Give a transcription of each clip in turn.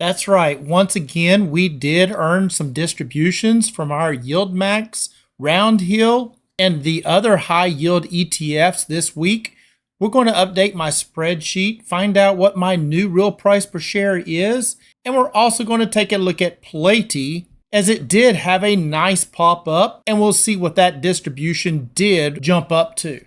That's right. Once again, we did earn some distributions from our YMAX, Round Hill, and the other high yield ETFs this week. We're going to update my spreadsheet, find out what my new real price per share is, and we're also going to take a look at PLTY, as it did have a nice pop up, and we'll see what that distribution did jump up to.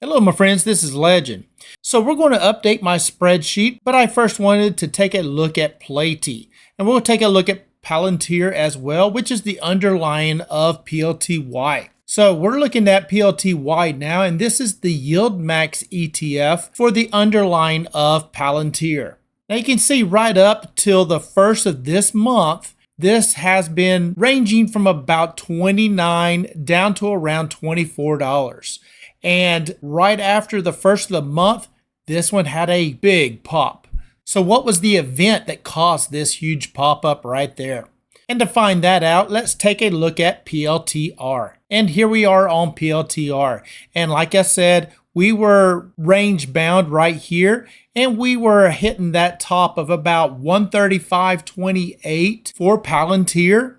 Hello my friends, this is Legend. So we're going to update my spreadsheet, but I first wanted to take a look at PLTY, and we'll take a look at Palantir as well, which is the underlying of PLTY. So we're looking at PLTY now, and this is the YMAX ETF for the underlying of Palantir. Now you can see right up till the first of this month, this has been ranging from about $29 down to around $24. And right after the first of the month, this one had a big pop. So what was the event that caused this huge pop up right there? And to find that out, let's take a look at PLTR. And here we are on PLTR. And like I said, we were range bound right here, and we were hitting that top of about 135.28 for Palantir.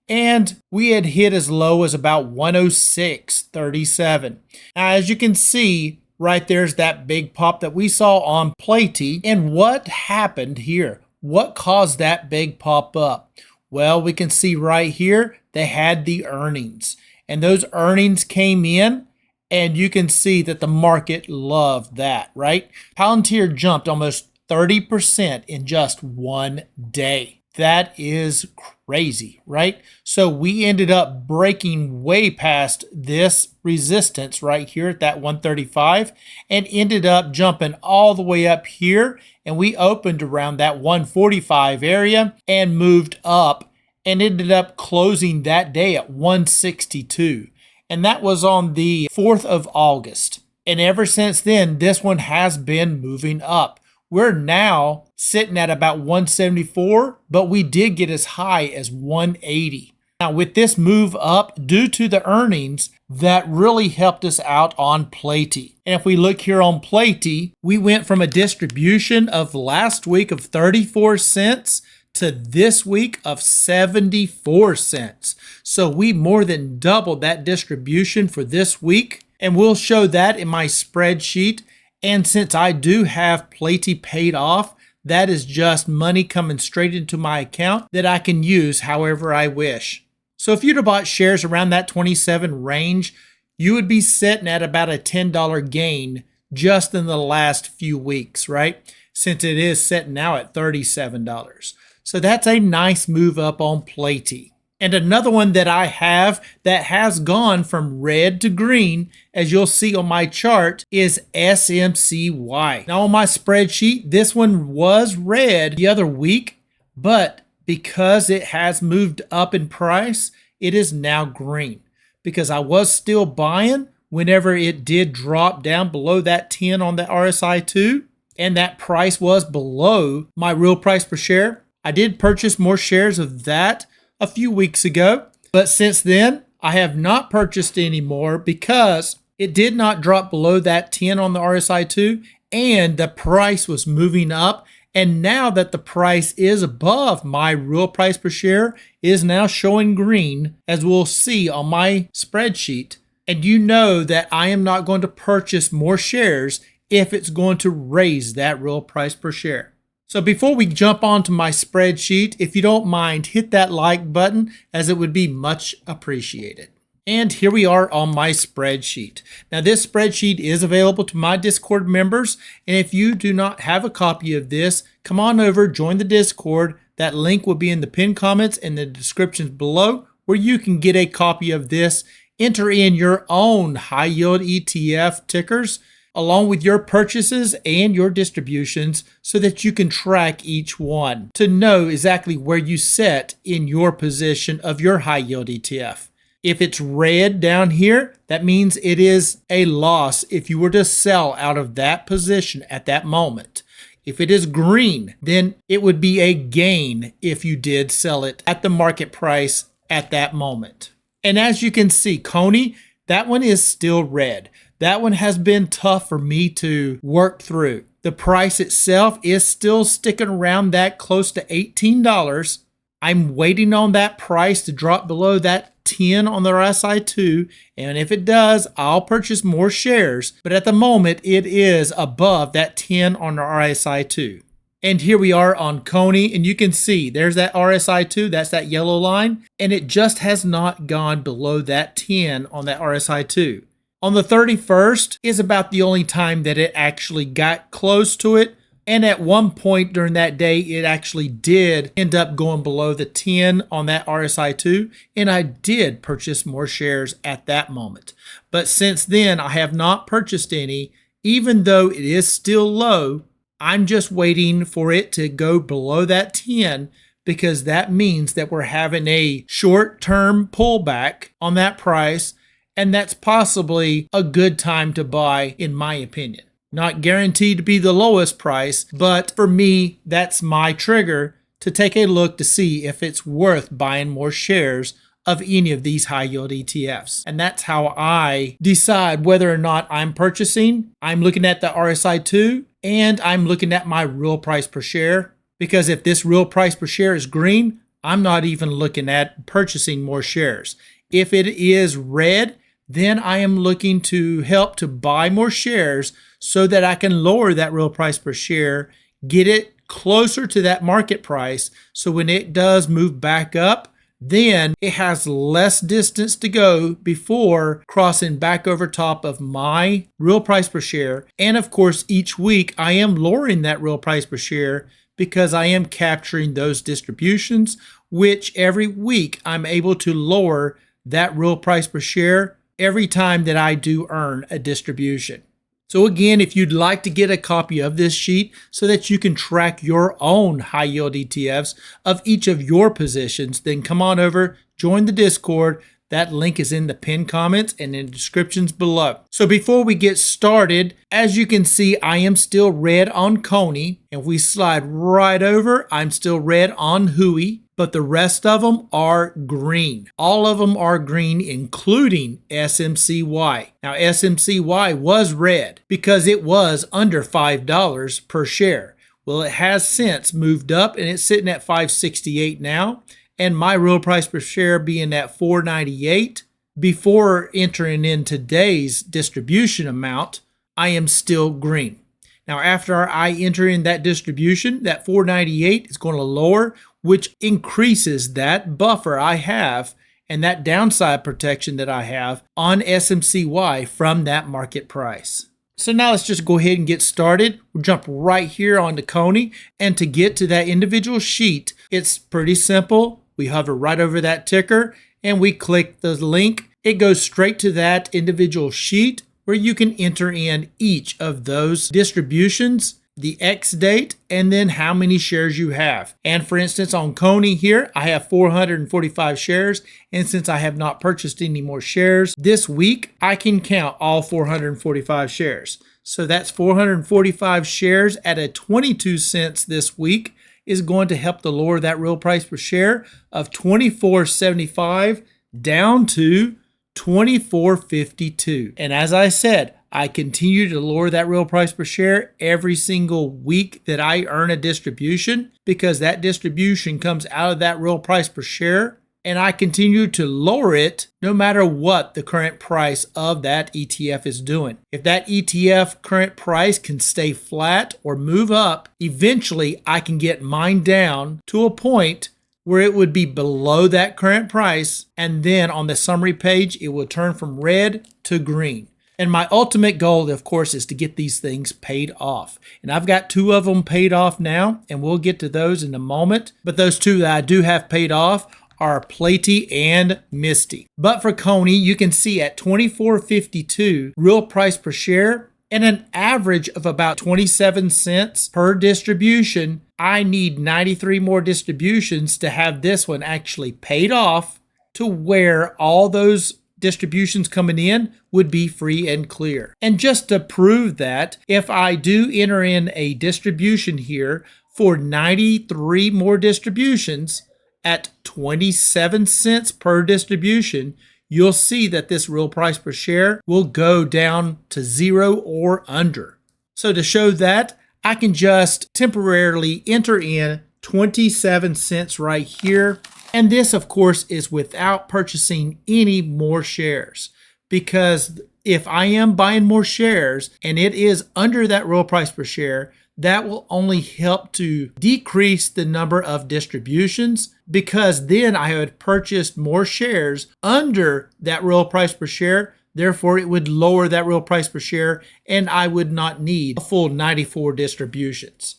And we had hit as low as about 106.37. Now, as you can see, right there's that big pop that we saw on PLTY. And what happened here? What caused that big pop up? Well, we can see right here, they had the earnings. And those earnings came in, and you can see that the market loved that, right? Palantir jumped almost 30% in just one day. That is crazy, right? So we ended up breaking way past this resistance right here at that 135 and ended up jumping all the way up here. And we opened around that 145 area and moved up and ended up closing that day at 162. And that was on the 4th of August. And ever since then, this one has been moving up. We're now sitting at about 174, but we did get as high as 180. Now with this move up due to the earnings, that really helped us out on PLTY. And if we look here on PLTY, we went from a distribution of last week of 34 cents to this week of 74 cents. So we more than doubled that distribution for this week, and we'll show that in my spreadsheet. And since I do have PLTY paid off, that is just money coming straight into my account that I can use however I wish. So if you'd have bought shares around that 27 range, you would be sitting at about a $10 gain just in the last few weeks, right? Since it is sitting now at $37. So that's a nice move up on PLTY. And another one that I have that has gone from red to green, as you'll see on my chart, is SMCY. Now on my spreadsheet, this one was red the other week, but because it has moved up in price, it is now green. Because I was still buying whenever it did drop down below that 10 on the RSI2, and that price was below my real price per share. I did purchase more shares of that a few weeks ago, but since then I have not purchased any more because it did not drop below that 10 on the RSI2, and the price was moving up. And now that the price is above my real price per share, is now showing green, as we'll see on my spreadsheet. And you know that I am not going to purchase more shares if it's going to raise that real price per share. So before we jump onto my spreadsheet, if you don't mind, hit that like button, as it would be much appreciated. And here we are on my spreadsheet. Now this spreadsheet is available to my Discord members, and if you do not have a copy of this, come on over, join the Discord. That link will be in the pinned comments and the descriptions below, where you can get a copy of this, enter in your own high yield ETF tickers, along with your purchases and your distributions, so that you can track each one to know exactly where you sit in your position of your high yield ETF. If it's red down here, that means it is a loss if you were to sell out of that position at that moment. If it is green, then it would be a gain if you did sell it at the market price at that moment. And as you can see, CONY, that one is still red. That one has been tough for me to work through. The price itself is still sticking around that close to $18. I'm waiting on that price to drop below that 10 on the RSI2, and if it does, I'll purchase more shares, but at the moment it is above that 10 on the RSI2. And here we are on CONY, and you can see there's that RSI2, that's that yellow line, and it just has not gone below that 10 on that RSI2. On the 31st is about the only time that it actually got close to it. And at one point during that day, it actually did end up going below the 10 on that RSI2, and I did purchase more shares at that moment. But since then, I have not purchased any, even though it is still low. I'm just waiting for it to go below that 10 because that means that we're having a short-term pullback on that price, and that's possibly a good time to buy, in my opinion. Not guaranteed to be the lowest price, but for me, that's my trigger to take a look to see if it's worth buying more shares of any of these high yield ETFs. And that's how I decide whether or not I'm purchasing. I'm looking at the RSI2 and I'm looking at my real price per share, because if this real price per share is green, I'm not even looking at purchasing more shares. If it is red, then I am looking to help to buy more shares so that I can lower that real price per share, get it closer to that market price, so when it does move back up, then it has less distance to go before crossing back over top of my real price per share. And of course, each week I am lowering that real price per share because I am capturing those distributions, which every week I'm able to lower that real price per share every time that I do earn a distribution. So again, if you'd like to get a copy of this sheet so that you can track your own high yield ETFs of each of your positions, then come on over, join the Discord. That link is in the pinned comments and in the descriptions below. So before we get started, as you can see, I am still red on CONY. And if we slide right over, I'm still red on WDTE. But the rest of them are green. All of them are green, including SMCY. Now, SMCY was red because it was under $5 per share. Well, it has since moved up and it's sitting at $5.68 now. And my real price per share being at $4.98. Before entering in today's distribution amount, I am still green. Now, after I enter in that distribution, that $4.98 is going to lower, which increases that buffer I have and that downside protection that I have on SMCY from that market price. So now let's just go ahead and get started. We'll jump right here onto CONY, and to get to that individual sheet, it's pretty simple. We hover right over that ticker and we click the link. It goes straight to that individual sheet where you can enter in each of those distributions, the X date, and then how many shares you have. And for instance, on CONY here, I have 445 shares. And since I have not purchased any more shares this week, I can count all 445 shares. So that's 445 shares at a 22 cents this week is going to help to lower that real price per share of $24.75 down to $24.52. And as I said, I continue to lower that real price per share every single week that I earn a distribution, because that distribution comes out of that real price per share, and I continue to lower it no matter what the current price of that ETF is doing. If that ETF current price can stay flat or move up, eventually I can get mine down to a point where it would be below that current price, and then on the summary page, it will turn from red to green. And my ultimate goal, of course, is to get these things paid off. And I've got 2 of them paid off now, and we'll get to those in a moment. But those 2 that I do have paid off are PLTY and MSTY. But for CONY, you can see at $24.52 real price per share and an average of about 27 cents per distribution, I need 93 more distributions to have this one actually paid off to where all those distributions coming in would be free and clear. And just to prove that, if I do enter in a distribution here for 93 more distributions at 27 cents per distribution, you'll see that this real price per share will go down to 0 or under. So to show that, I can just temporarily enter in 27 cents right here. And this, of course, is without purchasing any more shares, because if I am buying more shares and it is under that real price per share, that will only help to decrease the number of distributions, because then I had purchased more shares under that real price per share. Therefore, it would lower that real price per share and I would not need a full 94 distributions.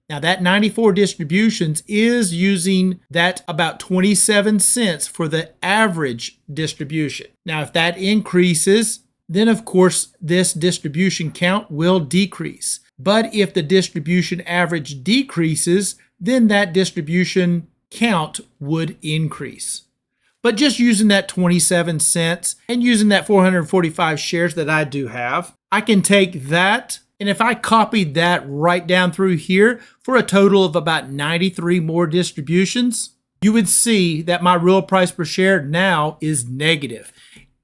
Now that 94 distributions is using that about 27 cents for the average distribution. Now, if that increases, then of course this distribution count will decrease. But if the distribution average decreases, then that distribution count would increase. But just using that 27 cents and using that 445 shares that I do have, I can take that, and if I copied that right down through here for a total of about 93 more distributions, you would see that my real price per share now is negative.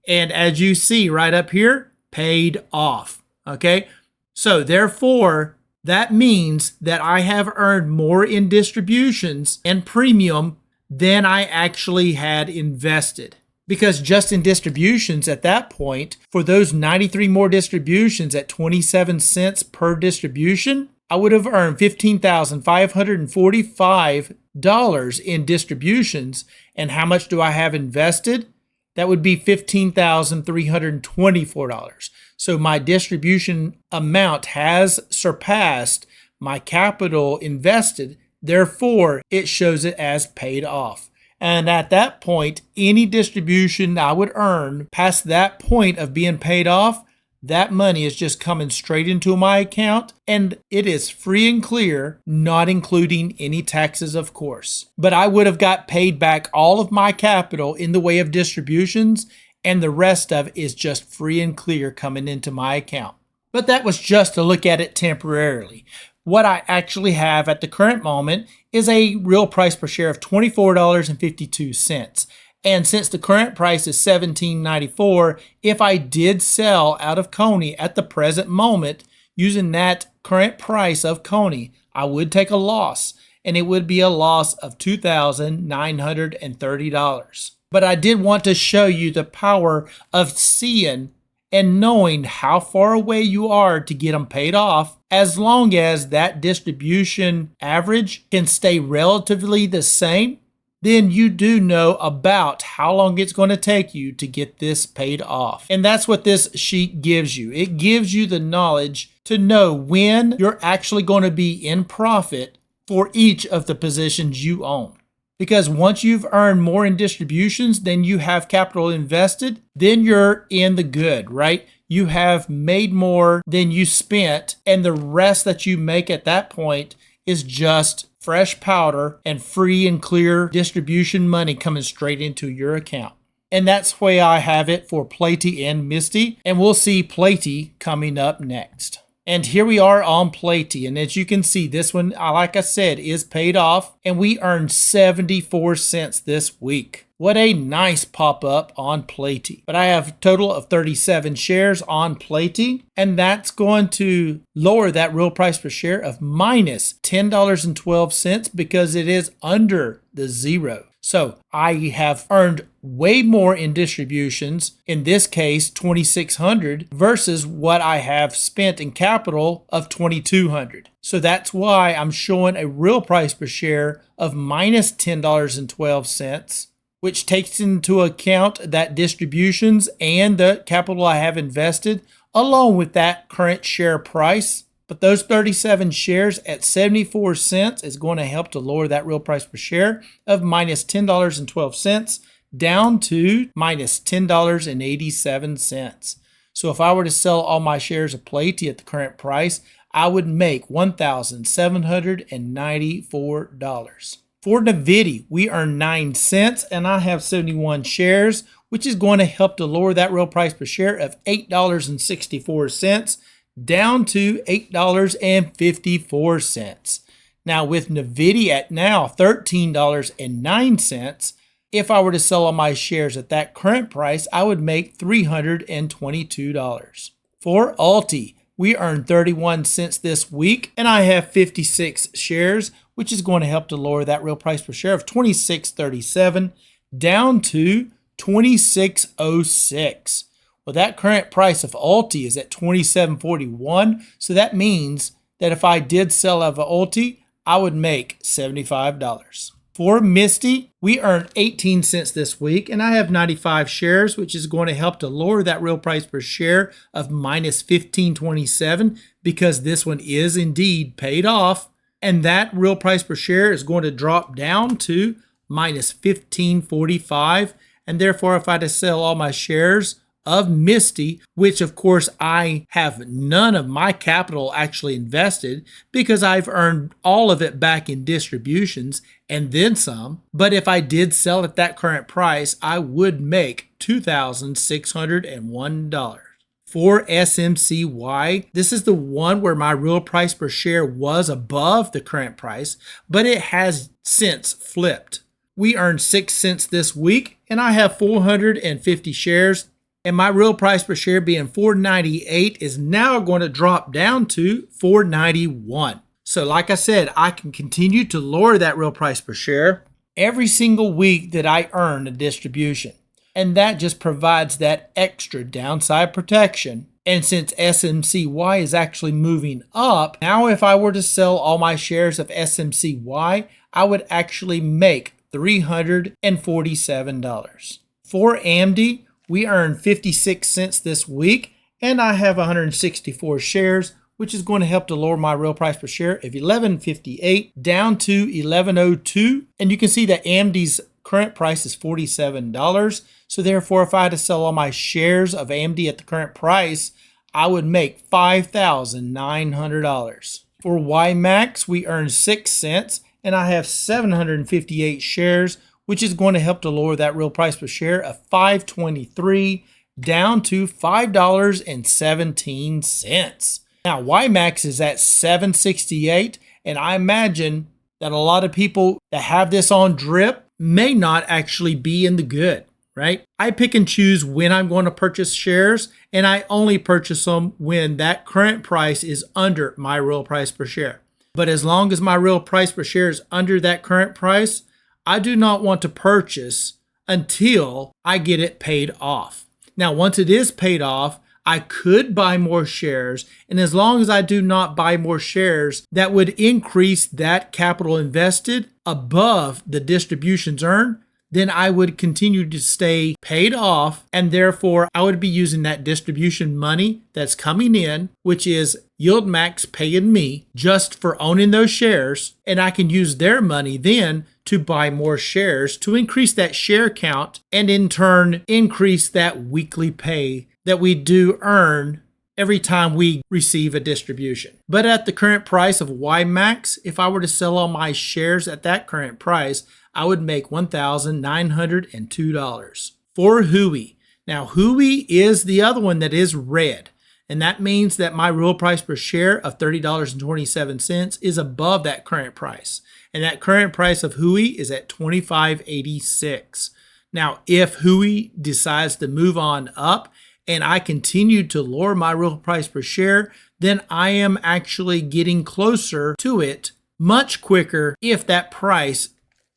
And as you see right up here, paid off. Okay, so therefore, that means that I have earned more in distributions and premium than I actually had invested. Because just in distributions at that point, for those 93 more distributions at 27 cents per distribution, I would have earned $15,545 in distributions. And how much do I have invested? That would be $15,324. So my distribution amount has surpassed my capital invested. Therefore, it shows it as paid off. And at that point, any distribution I would earn past that point of being paid off, that money is just coming straight into my account, and it is free and clear, not including any taxes, of course. But I would have got paid back all of my capital in the way of distributions, and the rest of it is just free and clear coming into my account. But that was just to look at it temporarily. What I actually have at the current moment is a real price per share of $24.52. And since the current price is $17.94, if I did sell out of CONY at the present moment using that current price of CONY, I would take a loss, and it would be a loss of $2,930. But I did want to show you the power of seeing and knowing how far away you are to get them paid off. As long as that distribution average can stay relatively the same, then you do know about how long it's going to take you to get this paid off. And that's what this sheet gives you. It gives you the knowledge to know when you're actually going to be in profit for each of the positions you own. Because once you've earned more in distributions than you have capital invested, then you're in the good, right? You have made more than you spent, and the rest that you make at that point is just fresh powder and free and clear distribution money coming straight into your account. And that's the way I have it for PLTY and MSTY, and we'll see PLTY coming up next. And here we are on PLTY, and as you can see, this one, like I said, is paid off, and we earned 74 cents this week. What a nice pop-up on PLTY. But I have a total of 37 shares on PLTY, and that's going to lower that real price per share of minus $10.12 because it is under the zero. So I have earned way more in distributions, in this case $2,600, versus what I have spent in capital of $2,200. So that's why I'm showing a real price per share of minus $10.12, which takes into account that distributions and the capital I have invested, along with that current share price. But those 37 shares at 74 cents is going to help to lower that real price per share of minus $10.12 down to minus $10.87. So if I were to sell all my shares of PLTY at the current price, I would make $1,794. For NVDY, we earn 9 cents, and I have 71 shares, which is going to help to lower that real price per share of $8.64 down to $8.54. Now with NVDY at now $13.09, if I were to sell all my shares at that current price, I would make $322. For ULTY, we earned 31 cents this week, and I have 56 shares, which is going to help to lower that real price per share of $26.37 down to $26.06. Well, that current price of ULTY is at $27.41, so that means that if I did sell of ULTY, I would make $75. For MSTY, we earned 18 cents this week, and I have 95 shares, which is going to help to lower that real price per share of minus $15.27 because this one is indeed paid off, and that real price per share is going to drop down to minus $15.45, and therefore if I had to sell all my shares of MSTY, which of course I have none of my capital actually invested because I've earned all of it back in distributions and then some. But if I did sell at that current price, I would make $2,601. For SMCY, this is the one where my real price per share was above the current price, but it has since flipped. We earned 6 cents this week, and I have 450 shares. And my real price per share being $4.98 is now going to drop down to $4.91. So like I said, I can continue to lower that real price per share every single week that I earn a distribution. And that just provides that extra downside protection. And since SMCY is actually moving up, now if I were to sell all my shares of SMCY, I would actually make $347. For AMDY, we earned 56 cents this week, and I have 164 shares, which is going to help to lower my real price per share of $11.58 down to $11.02. And you can see that AMDY's current price is $47. So therefore, if I had to sell all my shares of AMDY at the current price, I would make $5,900. For YMAX, we earned 6 cents, and I have 758 shares, which is going to help to lower that real price per share of $5.23 down to $5.17. Now, YMAX is at $7.68, and I imagine that a lot of people that have this on drip may not actually be in the good, right? I pick and choose when I'm going to purchase shares, and I only purchase them when that current price is under my real price per share. But as long as my real price per share is under that current price, I do not want to purchase until I get it paid off. Now, once it is paid off, I could buy more shares, and as long as I do not buy more shares, that would increase that capital invested above the distributions earned, then I would continue to stay paid off, and therefore I would be using that distribution money that's coming in, which is YMAX paying me just for owning those shares, and I can use their money then to buy more shares to increase that share count and in turn increase that weekly pay that we do earn every time we receive a distribution. But at the current price of YMAX, if I were to sell all my shares at that current price, I would make $1,902. For HUI. Now, HUI is the other one that is red, and that means that my real price per share of $30.27 is above that current price. And that current price of HUI is at $25.86. Now, if HUI decides to move on up and I continue to lower my real price per share, then I am actually getting closer to it much quicker if that price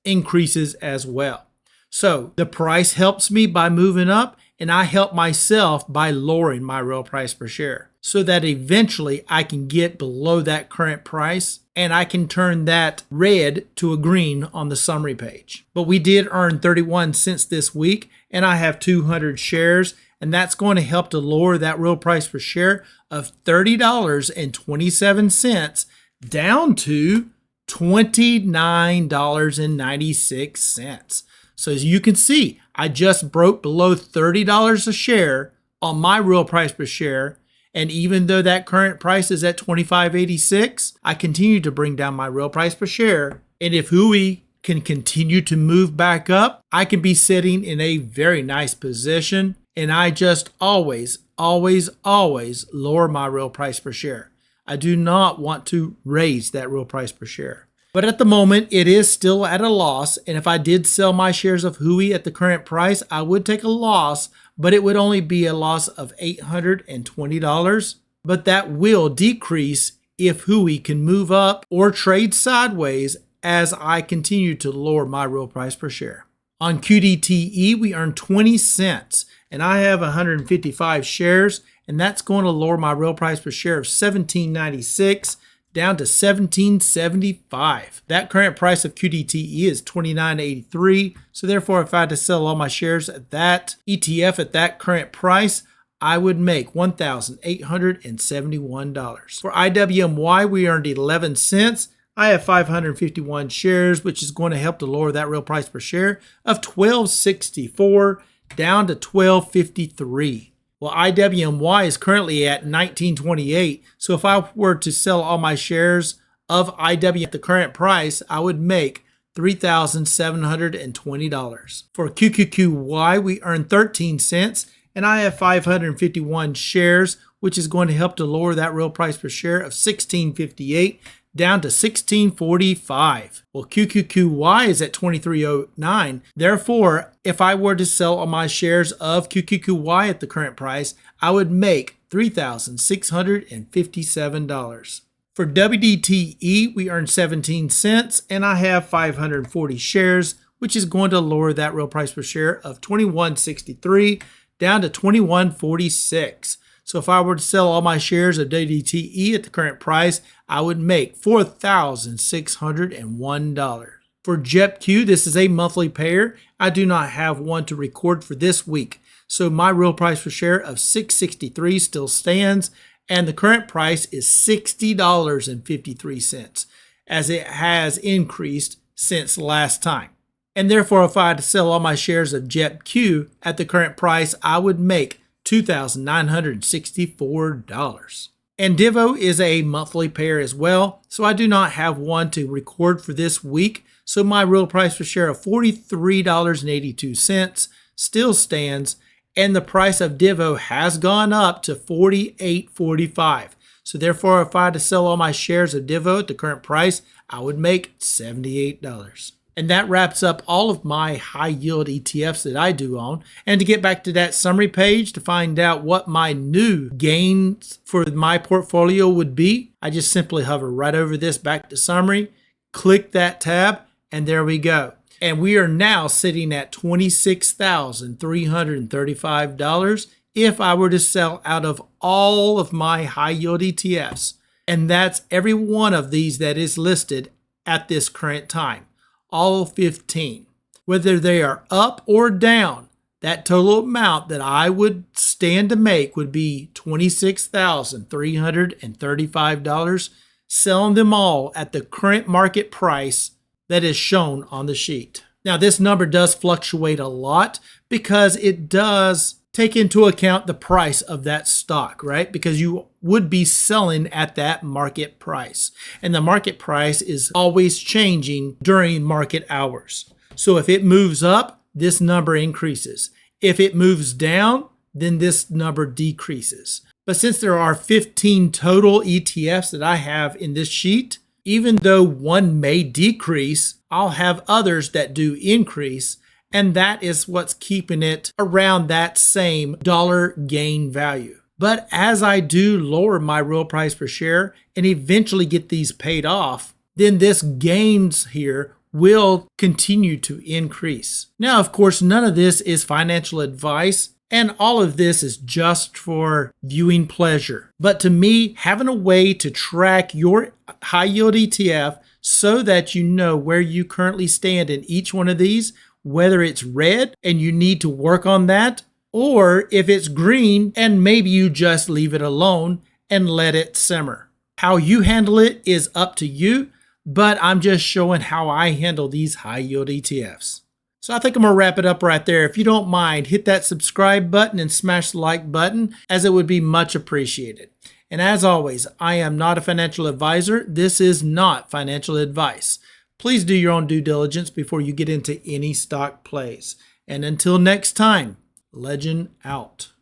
increases as well. So the price helps me by moving up, and I help myself by lowering my real price per share so that eventually I can get below that current price and I can turn that red to a green on the summary page. But we did earn 31 cents this week, and I have 200 shares, and that's going to help to lower that real price per share of $30.27 down to $29.96. So as you can see, I just broke below $30 a share on my real price per share. And even though that current price is at $25.86, I continue to bring down my real price per share. And if HUI can continue to move back up, I can be sitting in a very nice position. And I just always lower my real price per share. I do not want to raise that real price per share. But at the moment, it is still at a loss. And if I did sell my shares of WDTE at the current price, I would take a loss, but it would only be a loss of $820. But that will decrease if WDTE can move up or trade sideways as I continue to lower my real price per share. On QDTE, we earned 20 cents, and I have 155 shares, and that's going to lower my real price per share of $17.96 down to $17.75. That current price of QDTE is $29.83, so therefore if I had to sell all my shares at that ETF at that current price, I would make $1,871. For IWMY, we earned 11 cents. I have 551 shares, which is going to help to lower that real price per share of $12.64 down to $12.53. Well, IWMY is currently at $19.28, so if I were to sell all my shares of IW at the current price, I would make $3,720. For QQQY, we earned 13 cents, and I have 551 shares, which is going to help to lower that real price per share of $16.58 down to $16.45. Well, QQQY is at $23.09. Therefore, if I were to sell all my shares of QQQY at the current price, I would make $3,657. For WDTE, we earned 17 cents, and I have 540 shares, which is going to lower that real price per share of $21.63 down to $21.46. So if I were to sell all my shares of WDTE at the current price, I would make $4,601. For JEPQ, this is a monthly pair. I do not have one to record for this week. So my real price per share of $6.63 still stands, and the current price is $60.53, as it has increased since last time. And therefore, if I had to sell all my shares of JEPQ at the current price, I would make $2,964. And DIVO is a monthly pair as well, so I do not have one to record for this week. So my real price per share of $43.82 still stands, and the price of DIVO has gone up to $48.45. So therefore, if I had to sell all my shares of DIVO at the current price, I would make $78. And that wraps up all of my high yield ETFs that I do own. And to get back to that summary page to find out what my new gains for my portfolio would be, I just simply hover right over this back to summary, click that tab, and there we go. And we are now sitting at $26,335 if I were to sell out of all of my high yield ETFs. And that's every one of these that is listed at this current time. All 15. Whether they are up or down, that total amount that I would stand to make would be $26,335, selling them all at the current market price that is shown on the sheet. Now, this number does fluctuate a lot because it does take into account the price of that stock, right? Because you would be selling at that market price. And the market price is always changing during market hours. So if it moves up, this number increases. If it moves down, then this number decreases. But since there are 15 total ETFs that I have in this sheet, even though one may decrease, I'll have others that do increase. And that is what's keeping it around that same dollar gain value. But as I do lower my real price per share and eventually get these paid off, then this gains here will continue to increase. Now, of course, none of this is financial advice, and all of this is just for viewing pleasure. But to me, having a way to track your high yield ETF so that you know where you currently stand in each one of these, whether it's red and you need to work on that, or if it's green and maybe you just leave it alone and let it simmer. How you handle it is up to you, but I'm just showing how I handle these high yield ETFs. So I think I'm gonna wrap it up right there. If you don't mind, hit that subscribe button and smash the like button, as it would be much appreciated. And as always, I am not a financial advisor. This is not financial advice. Please do your own due diligence before you get into any stock plays. And until next time, Legend out.